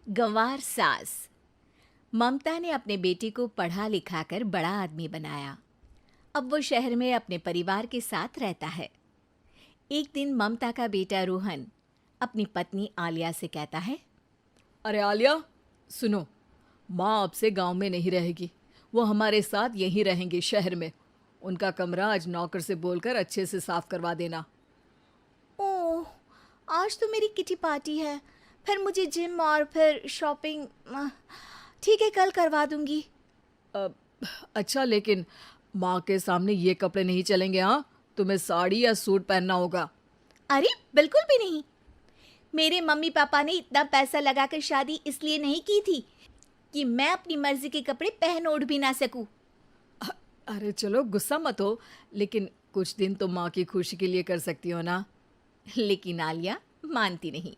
गंवार सास। ममता ने अपने बेटे को पढ़ा लिखाकर बड़ा आदमी बनाया। अब वो शहर में अपने परिवार के साथ रहता है। एक दिन ममता का बेटा रोहन अपनी पत्नी आलिया से कहता है, अरे आलिया, सुनो, माँ अब से गांव में नहीं रहेगी। वो हमारे साथ यहीं रहेंगे शहर में। उनका कमरा आज नौकर से बोलकर अच्छे से साफ करवा देना। ओह, आज तो मेरी किटी पार्टी है, फिर मुझे जिम और फिर शॉपिंग। ठीक है, कल करवा दूंगी। अ, अच्छा, लेकिन माँ के सामने ये कपड़े नहीं चलेंगे। हाँ, तुम्हें साड़ी या सूट पहनना होगा। अरे बिल्कुल भी नहीं। मेरे मम्मी पापा ने इतना पैसा लगाकर शादी इसलिए नहीं की थी कि मैं अपनी मर्जी के कपड़े पहन ओढ़ भी ना सकूं। अरे चलो, गुस्सा मत हो, लेकिन कुछ दिन तो माँ की खुशी के लिए कर सकती हो ना। लेकिन आलिया मानती नहीं।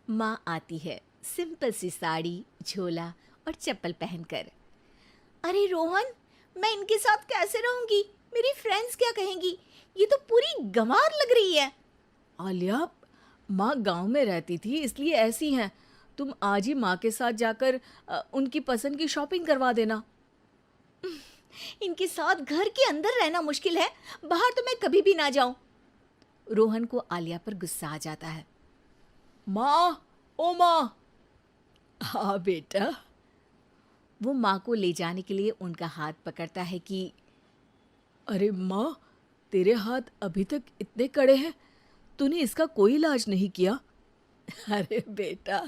माँ आती है सिंपल सी साड़ी, झोला और चप्पल पहनकर। अरे रोहन, मैं इनके साथ कैसे रहूंगी? मेरी फ्रेंड्स क्या कहेंगी? ये तो पूरी गंवार लग रही है। आलिया, माँ गांव में रहती थी इसलिए ऐसी हैं। तुम आज ही माँ के साथ जाकर उनकी पसंद की शॉपिंग करवा देना। इनके साथ घर के अंदर रहना मुश्किल है, बाहर तो मैं कभी भी ना जाऊं। रोहन को आलिया पर गुस्सा आ जाता है। माँ, ओ माँ। हाँ बेटा। वो माँ को ले जाने के लिए उनका हाथ पकड़ता है कि अरे माँ, तेरे हाथ अभी तक इतने कड़े हैं, तूने इसका कोई इलाज नहीं किया? अरे बेटा,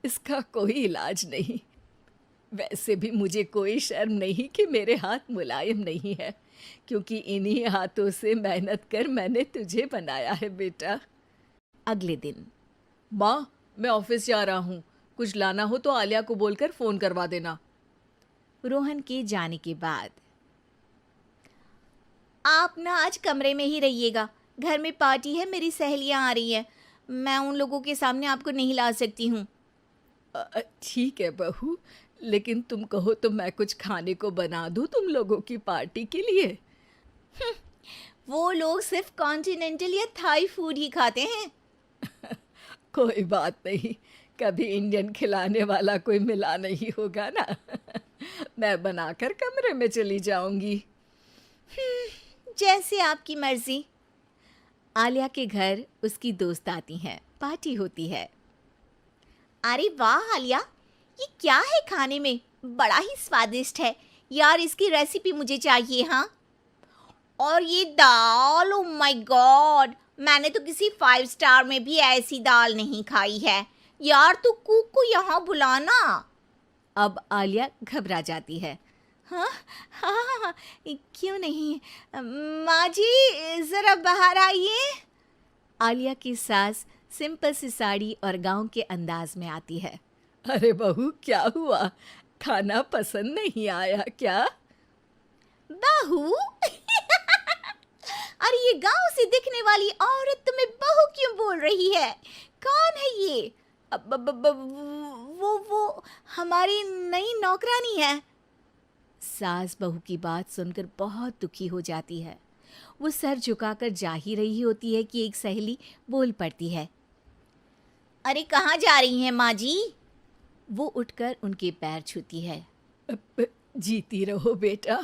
इसका कोई इलाज नहीं। वैसे भी मुझे कोई शर्म नहीं कि मेरे हाथ मुलायम नहीं है, क्योंकि इन्हीं हाथों से मेहनत कर मैंने तुझे बनाया है बेटा। अगले दिन। माँ, मैं ऑफिस जा रहा हूँ। कुछ लाना हो तो आलिया को बोलकर फ़ोन करवा देना। रोहन के जाने के बाद, आप ना आज कमरे में ही रहिएगा, घर में पार्टी है, मेरी सहेलियां आ रही हैं, मैं उन लोगों के सामने आपको नहीं ला सकती हूँ। ठीक है बहू, लेकिन तुम कहो तो मैं कुछ खाने को बना दूँ तुम लोगों की पार्टी के लिए। वो लोग सिर्फ कॉन्टिनेंटल या थाई फूड ही खाते हैं। कोई बात नहीं, कभी इंडियन खिलाने वाला कोई मिला नहीं होगा ना। मैं बनाकर कमरे में चली जाऊंगी। जैसे आपकी मर्जी। आलिया के घर उसकी दोस्त आती हैं, पार्टी होती है। अरे वाह आलिया, ये क्या है खाने में? बड़ा ही स्वादिष्ट है यार, इसकी रेसिपी मुझे चाहिए। हाँ, और ये दाल, ओ माय गॉड, मैंने तो किसी 5 स्टार में भी ऐसी दाल नहीं खाई है यार। तू कुक को यहाँ बुलाना। अब आलिया घबरा जाती है। हाँ हाँ हाँ हाँ, क्यों नहीं। माँ जी ज़रा बाहर आइए। आलिया की सास सिंपल सी साड़ी और गांव के अंदाज में आती है। अरे बहू, क्या हुआ? खाना पसंद नहीं आया क्या? बहू? अरे ये गांव से दिखने वाली औरत तुम्हें बहू क्यों बोल रही है? कौन है ये? वो हमारी नई नौकरानी है। सास बहू की बात सुनकर बहुत दुखी हो जाती है। वो सर झुकाकर जा ही रही होती है कि एक सहेली बोल पड़ती है। अरे कहाँ जा रही हैं माँ जी? वो उठकर उनके पैर छूती है। जीती रहो बेटा।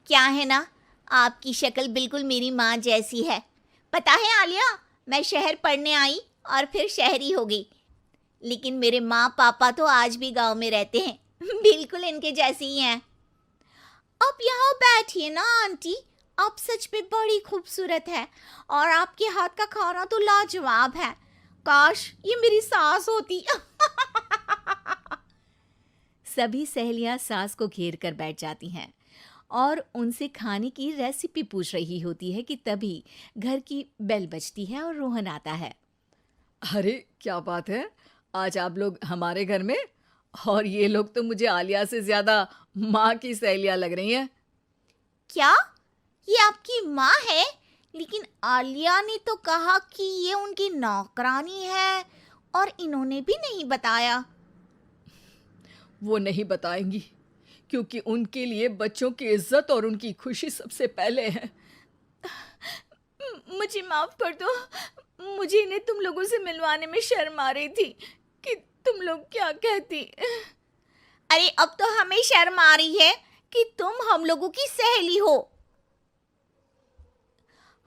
क्या है ना, आपकी शक्ल बिल्कुल मेरी माँ जैसी है। पता है आलिया, मैं शहर पढ़ने आई और फिर शहरी हो गई, लेकिन मेरे माँ पापा तो आज भी गांव में रहते हैं, बिल्कुल इनके जैसे ही हैं। आप यहाँ बैठिए ना आंटी, आप सच में बड़ी खूबसूरत है और आपके हाथ का खाना तो लाजवाब है। काश ये मेरी सास होती। सभी सहेलियां सास को घेर कर बैठ जाती हैं और उनसे खाने की रेसिपी पूछ रही होती है कि तभी घर की बेल बजती है और रोहन आता है। अरे क्या बात है, आज आप लोग हमारे घर में? और ये लोग तो मुझे आलिया से ज़्यादा माँ की सहेलियाँ लग रही हैं। क्या ये आपकी माँ है? लेकिन आलिया ने तो कहा कि ये उनकी नौकरानी है और इन्होंने भी नहीं बताया। वो नहीं बताएंगी, क्योंकि उनके लिए बच्चों की इज्जत और उनकी खुशी सबसे पहले है। मुझे माफ कर दो, मुझे इन्हें तुम लोगों से मिलवाने में शर्म आ रही थी। कि तुम लोग क्या कहती। अरे अब तो हमें शर्म आ रही है कि तुम हम लोगों की सहेली हो।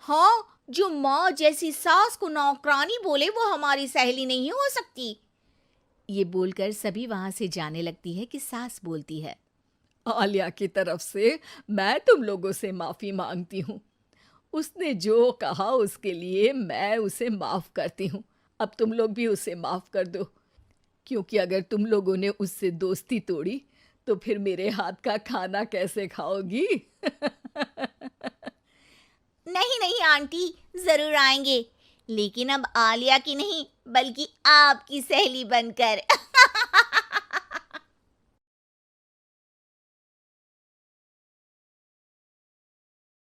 हाँ, जो माँ जैसी सास को नौकरानी बोले वो हमारी सहेली नहीं हो सकती। ये बोलकर सभी वहां से जाने लगती है कि सास बोलती है, आलिया की तरफ से मैं तुम लोगों से माफ़ी मांगती हूँ। उसने जो कहा उसके लिए मैं उसे माफ़ करती हूँ। अब तुम लोग भी उसे माफ़ कर दो, क्योंकि अगर तुम लोगों ने उससे दोस्ती तोड़ी तो फिर मेरे हाथ का खाना कैसे खाओगी? नहीं नहीं आंटी, जरूर आएंगे, लेकिन अब आलिया की नहीं बल्कि आपकी सहेली बनकर।